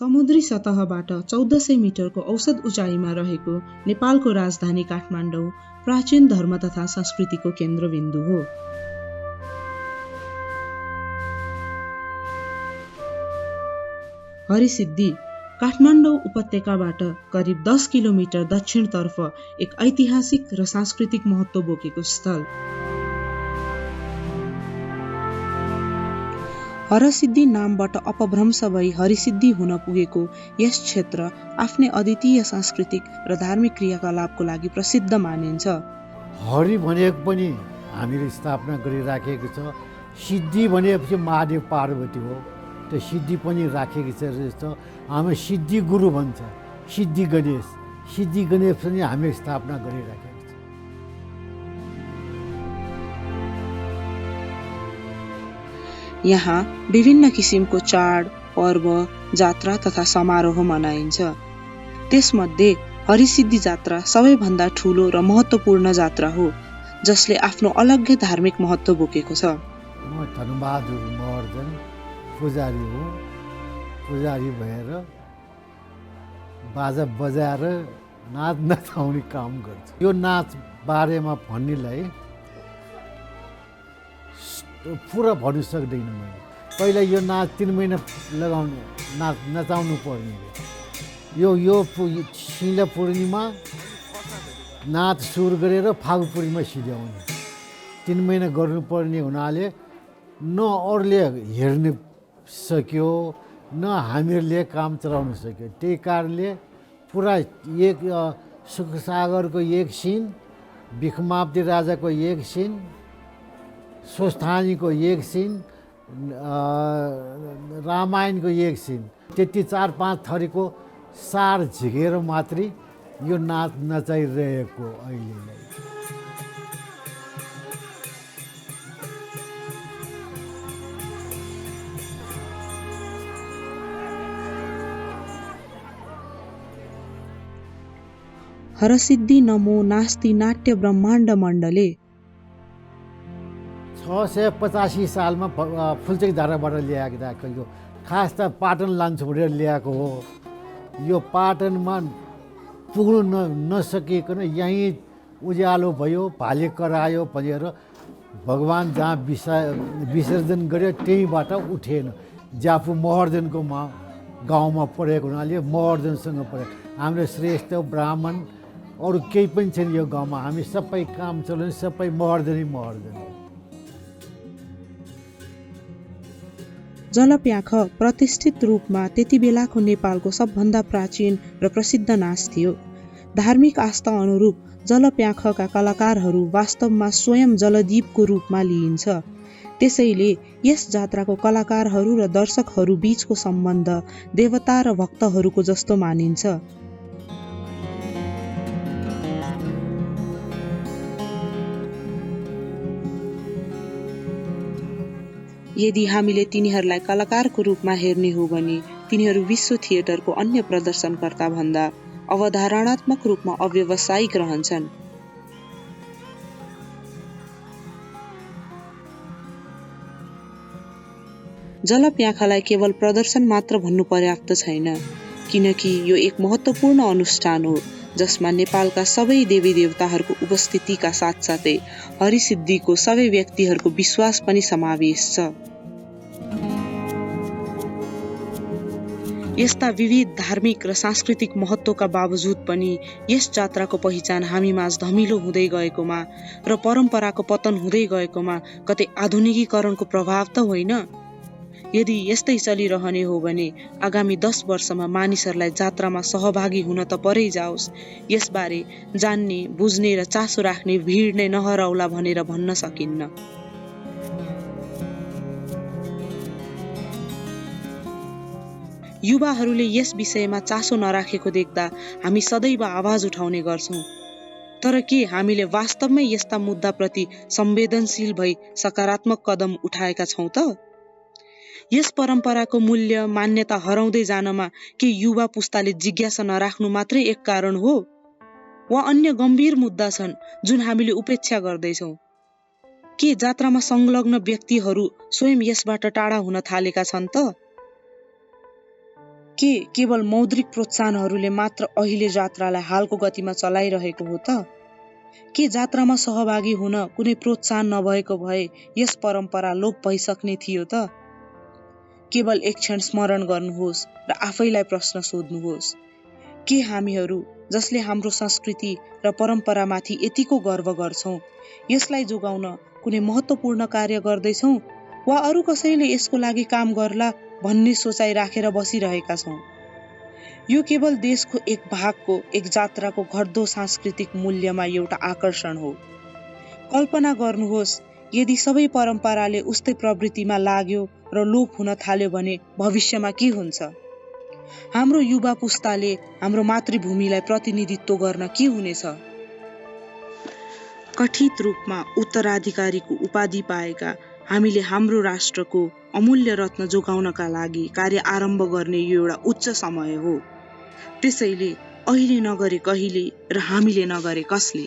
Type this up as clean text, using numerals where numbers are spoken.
समुद्री सतहबाट 1400 मिटरको औसत उचाइमा रहेको नेपालको राजधानी काठमाडौँ प्राचीन धर्म तथा संस्कृतिको केन्द्रबिन्दु हो। हरिसिद्धि काठमाडौँ उपत्यकाबाट करिब 10 किलोमिटर दक्षिणतर्फ एक ऐतिहासिक र सांस्कृतिक महत्त्व बोकेको स्थल। हरसिद्धि नामबाट अपभ्रंश भई हरिसिद्धि हुन पुगेको यस क्षेत्र आफ्नै अद्वितीय सांस्कृतिक र धार्मिक क्रियाकलापको लागि प्रसिद्ध मानिन्छ। हरि भनेको पनि हामीले स्थापना गरिराखेको छ। सिद्धि भनेपछि महादेव पार्वती हो, त्यो सिद्धि पनि राखेको छ। जस्तो हामी सिद्धि गुरु भन्छ, सिद्धि गणेश पनि हामीले स्थापना गरिराखेको छ। यहाँ विभिन्न किसिमको चाड, पर्व, जात्रा तथा समारोह मनाइन्छ। त्यसमध्ये हरिसिद्धि जात्रा सबैभन्दा ठूलो र महत्त्वपूर्ण जात्रा हो, जसले आफ्नो अलग्गै धार्मिक महत्त्व बोकेको छ। म धनबहादुर महर्जन पुजारी हो। पुजारी भएर बाजा बजाएर नाच नचाउने काम गर्छु। यो नाच बारेमा भन्नेलाई पुरा भन्नु सक्दैन मैले। पहिला यो नाच 3 महिना नचाउनु पर्ने। यो शिला पूर्णिमा नाच सुरु गरेर फागु पूर्णिमा सिध्याउने 3 महिना गर्नुपर्ने हुनाले न अरूले हेर्न सक्यो न हामीहरूले काम चलाउन सक्यो। त्यही कारणले पुरा एक सुखसागरको एक सिन, भिखमाप्ती राजाको एक सिन, स्वस्थानीको एक सिन, रामायणको एक सिन, त्यति 4-5 थरीको सार झिकेर मात्रै यो नाच नचाइरहेको अहिले। हरसिद्धि नमो नास्ति नाट्य ब्रह्माण्ड मण्डले 685 सालमा फुलचोकी धाराबाट ल्याएको यो खास त पाटन लान्छु भनेर ल्याएको हो। यो पाटनमा पुग्नु नसकिकन यहीँ उज्यालो भयो, भाले करायो भनेर भगवान् जहाँ विसर्जन गर्यो त्यहीँबाट उठेन। ज्यापु महर्जनको गाउँमा पढेको हुनाले महर्जनसँग पढेको। हाम्रो श्रेष्ठ ब्राह्मण अरू केही पनि छैन यो गाउँमा। हामी सबै काम चलाउने सबै महर्जन। जलप्याख प्रतिष्ठित रूपमा त्यति बेलाको नेपालको सबभन्दा प्राचीन र प्रसिद्ध नाच थियो। धार्मिक आस्था अनुरूप जलप्याखका कलाकारहरू वास्तवमा स्वयं जलदीपको रूपमा लिइन्छ। त्यसैले यस जात्राको कलाकारहरू र दर्शकहरू बीचको सम्बन्ध देवता र भक्तहरूको जस्तो मानिन्छ। यदि हामीले तिनीहरूलाई कलाकारको रूपमा हेर्ने हो भने तिनीहरू विश्व थिएटरको अन्य प्रदर्शनकर्ता भन्दा अवधारणात्मक रूपमा अव्यावसायिक रहन्छन्। जलप्याखलाई केवल प्रदर्शन मात्र भन्नु पर्याप्त छैन, किनकि यो एक महत्त्वपूर्ण अनुष्ठान हो जसमा नेपालका सबै देवी देवताहरूको उपस्थितिका साथसाथै हरिसिद्धिको सबै व्यक्तिहरूको विश्वास पनि समावेश छ। यस्ता विविध धार्मिक र सांस्कृतिक महत्त्वका बावजुद पनि यस जात्राको पहिचान हामीमाझ धमिलो हुँदै गएकोमा र परम्पराको पतन हुँदै गएकोमा कतै आधुनिकीकरणको प्रभाव त होइन। यदि यस्तै चलिरहने हो भने आगामी 10 वर्षमा मानिसहरूलाई जात्रामा सहभागी हुन त परै जाओस्, यसबारे जान्ने, बुझ्ने र चासो राख्ने भिड नै नहराउला भनेर भन्न सकिन्न। युवाहरूले यस विषयमा चासो नराखेको देख्दा हामी सदैव आवाज उठाउने गर्छौँ। तर के हामीले वास्तवमै यस्ता मुद्दाप्रति संवेदनशील भई सकारात्मक कदम उठाएका छौँ त? यस परम्पराको मूल्य मान्यता हराउँदै जानमा के युवा पुस्ताले जिज्ञासा नराख्नु मात्रै एक कारण हो, वा अन्य गम्भीर मुद्दा छन् जुन हामीले उपेक्षा गर्दैछौँ? के जात्रामा संलग्न व्यक्तिहरू स्वयं यसबाट टाढा हुन थालेका छन् त? के केवल मौद्रिक प्रोत्साहनहरूले मात्र अहिले जात्रालाई हालको गतिमा चलाइरहेको हो त? के जात्रामा सहभागी हुन कुनै प्रोत्साहन नभएको भए यस परम्परा लोप भइसक्ने थियो त? केवल एक क्षण स्मरण गर्नुहोस् र आफैलाई प्रश्न सोध्नुहोस्, के हामीहरू जसले हाम्रो संस्कृति र परम्परामाथि यतिको गर्व गर्छौं, यसलाई जोगाउन कुनै महत्त्वपूर्ण कार्य गर्दैछौं वा अरू कसैले यसको लागि काम गर्ला भन्ने सोचाइ राखेर बसिरहेका छौं? यो केवल देशको एक भागको एक जात्राको घट्दो सांस्कृतिक मूल्यमा एउटा आकर्षण हो। कल्पना गर्नुहोस्, यदि सबै परम्पराले उस्तै प्रवृत्तिमा लाग्यो र लोप हुन थाल्यो भने भविष्यमा के हुन्छ? हाम्रो युवा पुस्ताले हाम्रो मातृभूमिलाई प्रतिनिधित्व गर्न के हुनेछ? कथित रूपमा उत्तराधिकारीको उपाधि पाएका हामीले हाम्रो राष्ट्रको अमूल्य रत्न जोगाउनका लागि कार्य आरम्भ गर्ने यो एउटा उच्च समय हो। त्यसैले अहिले नगरे कहिले र हामीले नगरे कसले?